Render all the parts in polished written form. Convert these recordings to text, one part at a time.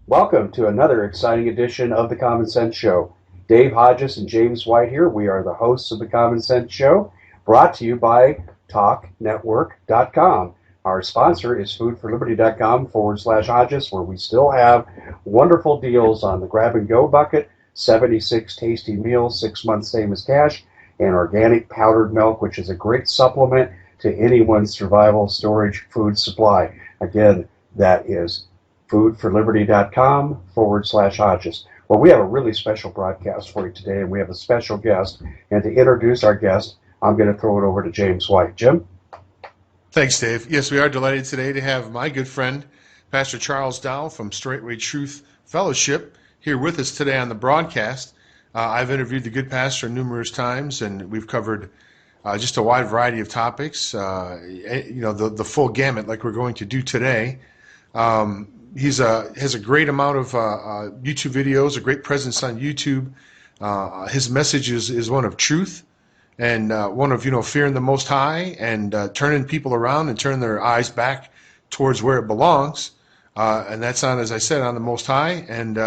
Welcome to another exciting edition of The Common Sense Show. Dave Hodges and James White here. We are the hosts of The Common Sense Show, brought to you by TalkNetwork.com. Our sponsor is foodforliberty.com/Hodges, where we still have wonderful deals on the grab and go bucket, 76 tasty meals, 6 months same as cash, and organic powdered milk, which is a great supplement to anyone's survival, storage, food supply. Again, that is foodforliberty.com/Hodges. Well, we have a really special broadcast for you today, and we have a special guest. And to introduce our guest, I'm going to throw it over to James White. Jim? Thanks, Dave. Yes, we are delighted today to have my good friend, Pastor Charles Dowell from Straitway Truth Fellowship, here with us today on the broadcast. I've interviewed the good pastor numerous times, and we've covered just a wide variety of topics, the full gamut like we're going to do today. He has a great amount of YouTube videos, a great presence on YouTube. His message is one of truth and one of fearing the Most High and turning people around and turning their eyes back towards where it belongs. And that's on, as I said, on the Most High. And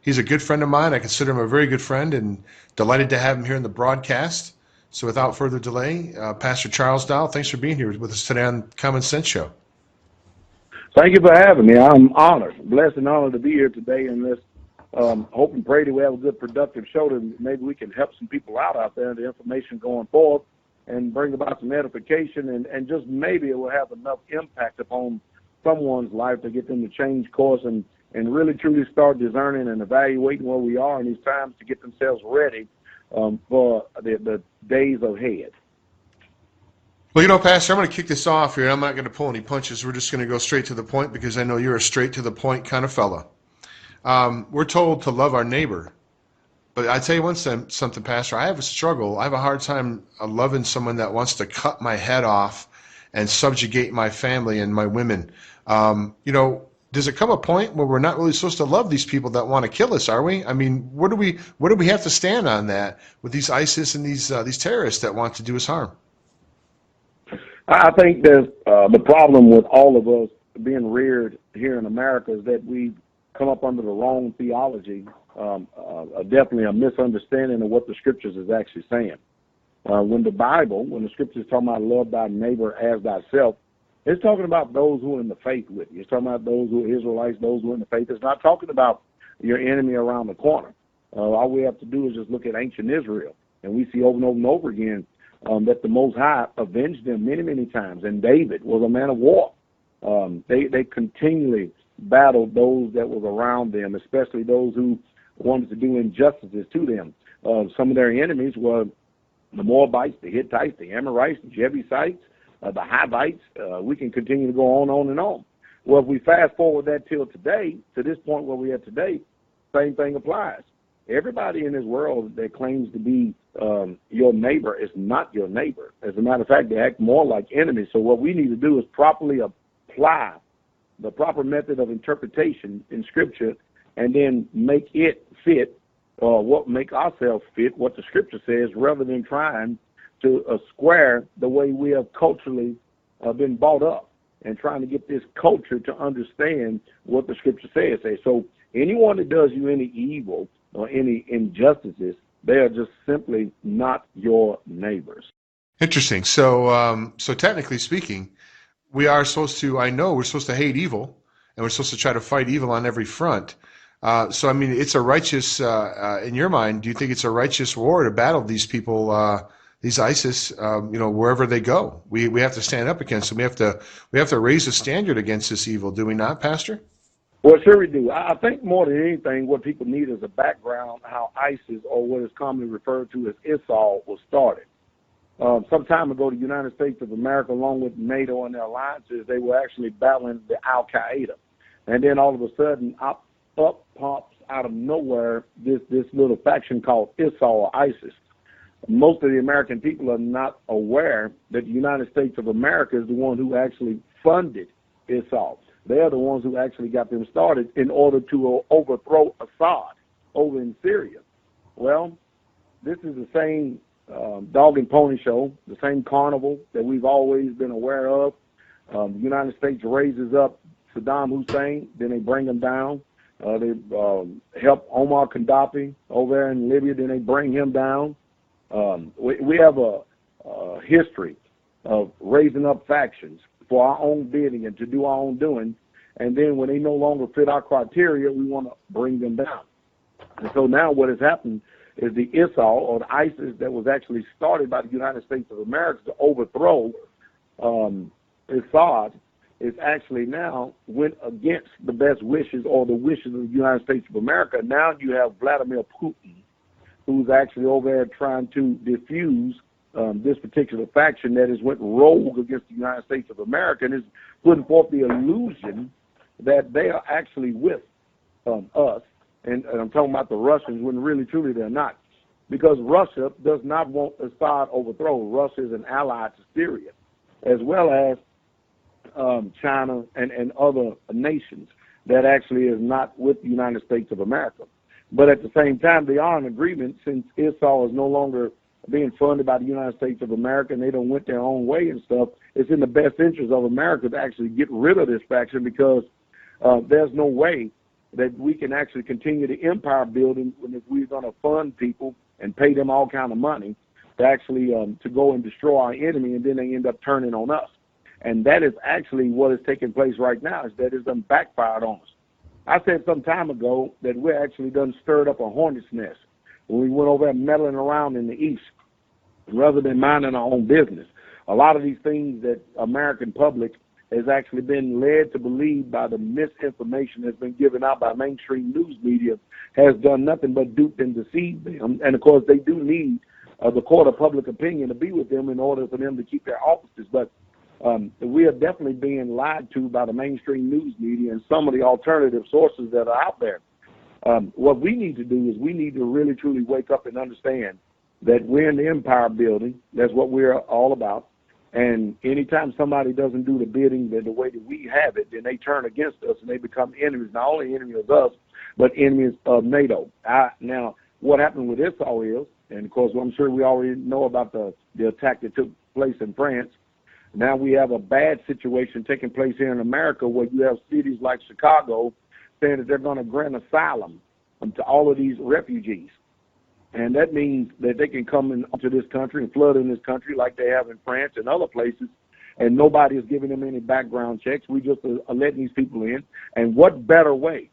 he's a good friend of mine. I consider him a very good friend, and delighted to have him here in the broadcast. So without further delay, Pastor Charles Dowell, thanks for being here with us today on Common Sense Show. Thank you for having me. I'm honored, blessed and honored to be here today, and let's hope and pray that we have a good, productive show that maybe we can help some people out there, the information going forward, and bring about some edification, and just maybe it will have enough impact upon someone's life to get them to change course and really truly start discerning and evaluating where we are in these times to get themselves ready for the days ahead. Well, Pastor, I'm going to kick this off here. I'm not going to pull any punches. We're just going to go straight to the point because I know you're a straight-to-the-point kind of fella. We're told to love our neighbor. But I tell you something, Pastor, I have a struggle. I have a hard time loving someone that wants to cut my head off and subjugate my family and my women. Does it come a point where we're not really supposed to love these people that want to kill us, are we? I mean, where do we have to stand on that with these ISIS and these terrorists that want to do us harm? I think there's the problem with all of us being reared here in America is that we've come up under the wrong theology, definitely a misunderstanding of what the Scriptures is actually saying. When the Scriptures talk about love thy neighbor as thyself, it's talking about those who are in the faith with you. It's talking about those who are Israelites, those who are in the faith. It's not talking about your enemy around the corner. All we have to do is just look at ancient Israel, and we see over and over and over again that the Most High avenged them many, many times. And David was a man of war. They continually battled those that was around them, especially those who wanted to do injustices to them. Some of their enemies were the Moabites, the Hittites, the Amorites, the Jebusites, the Hivites. We can continue to go on and on. Well, if we fast forward that till today, to this point where we are today, same thing applies. Everybody in this world that claims to be your neighbor is not your neighbor. As a matter of fact, they act more like enemies. So what we need to do is properly apply the proper method of interpretation in Scripture and then make it fit, make ourselves fit what the Scripture says, rather than trying to square the way we have culturally been brought up and trying to get this culture to understand what the Scripture says. So anyone that does you any evil or any injustices, they are just simply not your neighbors. Interesting. So technically speaking, we're supposed to hate evil, and we're supposed to try to fight evil on every front. So, I mean, it's a righteous, in your mind, do you think it's a righteous war to battle these people, these ISIS, wherever they go? We have to stand up against them. We have to raise a standard against this evil, do we not, Pastor? Well, sure we do. I think more than anything, what people need is a background how ISIS, or what is commonly referred to as ISIL, was started. some time ago, the United States of America, along with NATO and their alliances, they were actually battling the Al Qaeda, and then all of a sudden, up pops out of nowhere this little faction called ISIL or ISIS. Most of the American people are not aware that the United States of America is the one who actually funded ISIL. They are the ones who actually got them started in order to overthrow Assad over in Syria. Well, this is the same dog and pony show, the same carnival that we've always been aware of. The United States raises up Saddam Hussein, then they bring him down. They help Omar Gaddafi over there in Libya, then they bring him down. We have a history of raising up factions for our own bidding and to do our own doing, and then when they no longer fit our criteria, we want to bring them down. And so now what has happened is the ISIL or the ISIS that was actually started by the United States of America to overthrow Assad is actually now went against the best wishes or the wishes of the United States of America. Now you have Vladimir Putin, who's actually over there trying to diffuse this particular faction that has went rogue against the United States of America and is putting forth the illusion that they are actually with us. And I'm talking about the Russians when really, truly they're not. Because Russia does not want Assad overthrown. Russia is an ally to Syria, as well as China and other nations that actually is not with the United States of America. But at the same time, they are in agreement since ISIL is no longer being funded by the United States of America and they don't went their own way and stuff. It's in the best interest of America to actually get rid of this faction because there's no way that we can actually continue the empire building if we're going to fund people and pay them all kind of money to actually to go and destroy our enemy, and then they end up turning on us. And that is actually what is taking place right now, is that it's done backfired on us. I said some time ago that we're actually done stirred up a hornet's nest when we went over there meddling around in the East rather than minding our own business. A lot of these things that American public has actually been led to believe by the misinformation that's been given out by mainstream news media has done nothing but dupe and deceive them. And, of course, they do need the court of public opinion to be with them in order for them to keep their offices. But we are definitely being lied to by the mainstream news media and some of the alternative sources that are out there. What we need to do is we need to really, truly wake up and understand that we're in the empire building. That's what we're all about. And anytime somebody doesn't do the bidding the way that we have it, then they turn against us and they become enemies, not only enemies of us, but enemies of NATO. Now, what happened with ISIL is, and of course, I'm sure we already know about the attack that took place in France. Now we have a bad situation taking place here in America where you have cities like Chicago saying that they're going to grant asylum to all of these refugees. And that means that they can come into this country and flood in this country like they have in France and other places, and nobody is giving them any background checks. We just are letting these people in. And what better way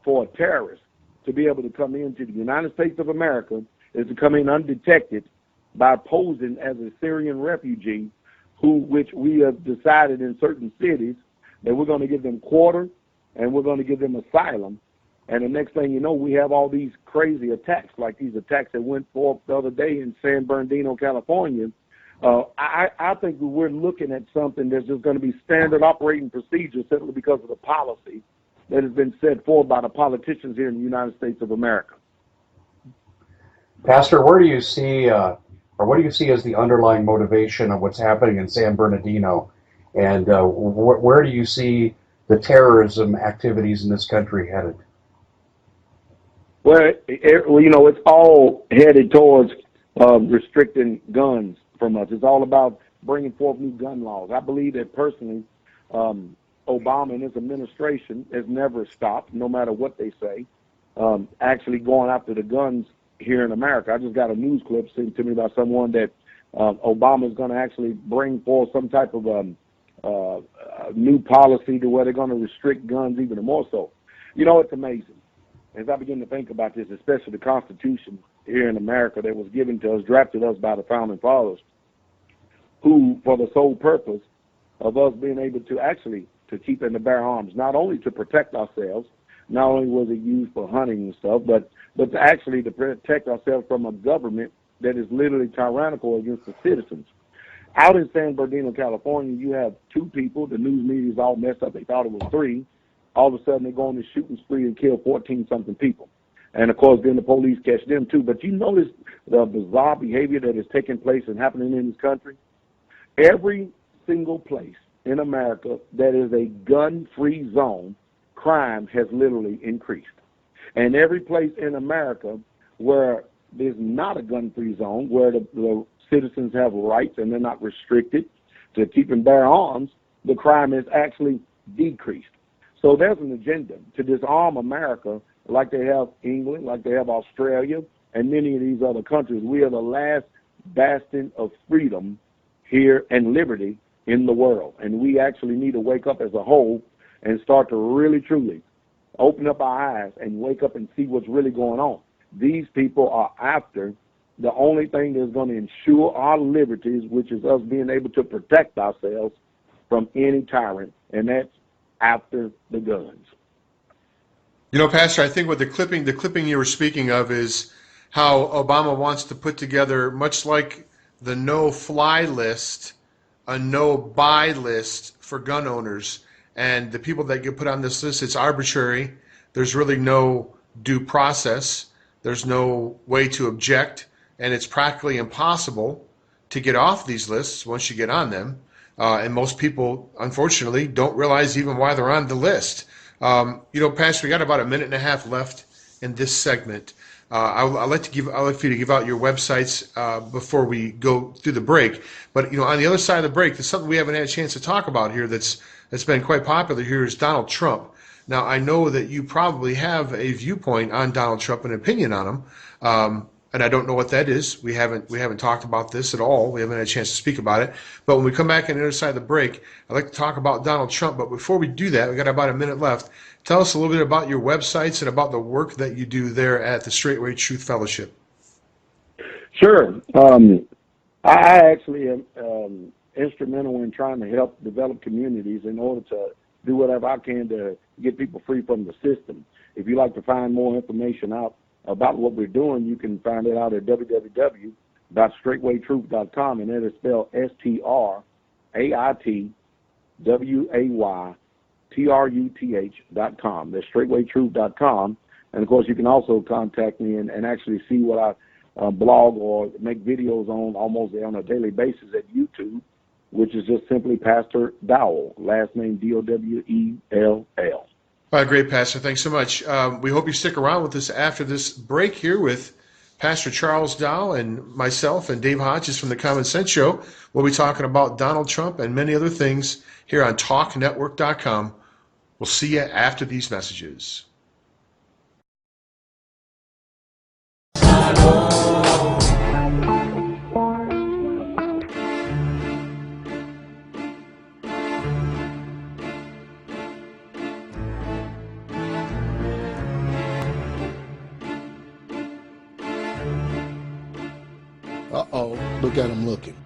for a terrorist to be able to come into the United States of America is to come in undetected by posing as a Syrian refugee, which we have decided in certain cities that we're going to give them quarter and we're going to give them asylum. And the next thing you know, we have all these crazy attacks, like these attacks that went forth the other day in San Bernardino, California. I think we're looking at something that's just going to be standard operating procedure simply because of the policy that has been set forth by the politicians here in the United States of America. Pastor, where do you see, or what do you see as the underlying motivation of what's happening in San Bernardino? And where do you see the terrorism activities in this country headed? Well, it's all headed towards restricting guns from us. It's all about bringing forth new gun laws. I believe that personally, Obama and his administration has never stopped, no matter what they say, actually going after the guns here in America. I just got a news clip sent to me by someone that Obama is going to actually bring forth some type of new policy to where they're going to restrict guns even more so. It's amazing. As I begin to think about this, especially the Constitution here in America that was given to us, drafted us by the Founding Fathers, who, for the sole purpose of us being able to actually to keep and to bear arms, not only to protect ourselves, not only was it used for hunting and stuff, but to actually to protect ourselves from a government that is literally tyrannical against the citizens. Out in San Bernardino, California, you have two people. The news media's all messed up. They thought it was three. All of a sudden, they go on this shooting spree and kill 14-something people. And, of course, then the police catch them, too. But you notice the bizarre behavior that is taking place and happening in this country? Every single place in America that is a gun-free zone, crime has literally increased. And every place in America where there's not a gun-free zone, where the citizens have rights and they're not restricted to keep and bear arms, the crime has actually decreased. So there's an agenda to disarm America like they have England, like they have Australia, and many of these other countries. We are the last bastion of freedom here and liberty in the world. And we actually need to wake up as a whole and start to really, truly open up our eyes and wake up and see what's really going on. These people are after the only thing that's going to ensure our liberties, which is us being able to protect ourselves from any tyrant, and that's after the guns. You know, Pastor, I think what the clipping you were speaking of is how Obama wants to put together, much like the no-fly list, a no-buy list for gun owners. And the people that get put on this list, it's arbitrary. There's really no due process. There's no way to object. And it's practically impossible to get off these lists once you get on them. And most people, unfortunately, don't realize even why they're on the list. You know, Pastor, we got about a minute and a half left in this segment. I'd like for you to give out your websites before we go through the break. But you know, on the other side of the break, there's something we haven't had a chance to talk about here that's been quite popular here is Donald Trump. Now, I know that you probably have a viewpoint on Donald Trump, an opinion on him. And I don't know what that is. We haven't talked about this at all. We haven't had a chance to speak about it. But when we come back on the other side of the break, I'd like to talk about Donald Trump. But before we do that, we got about a minute left. Tell us a little bit about your websites and about the work that you do there at the Straitway Truth Fellowship. Sure. I actually am instrumental in trying to help develop communities in order to do whatever I can to get people free from the system. If you'd like to find more information out about what we're doing, you can find it out at www.straitwaytruth.com, and that is spelled STRAITWAYTRUTH.com. That's straitwaytruth.com. And, of course, you can also contact me and actually see what I blog or make videos on almost on a daily basis at YouTube, which is just simply Pastor Dowell, last name Dowell. All right, great, Pastor. Thanks so much. We hope you stick around with us after this break here with Pastor Charles Dowell and myself and Dave Hodges from the Common Sense Show. We'll be talking about Donald Trump and many other things here on TalkNetwork.com. We'll see you after these messages. Uh-oh, look at him looking.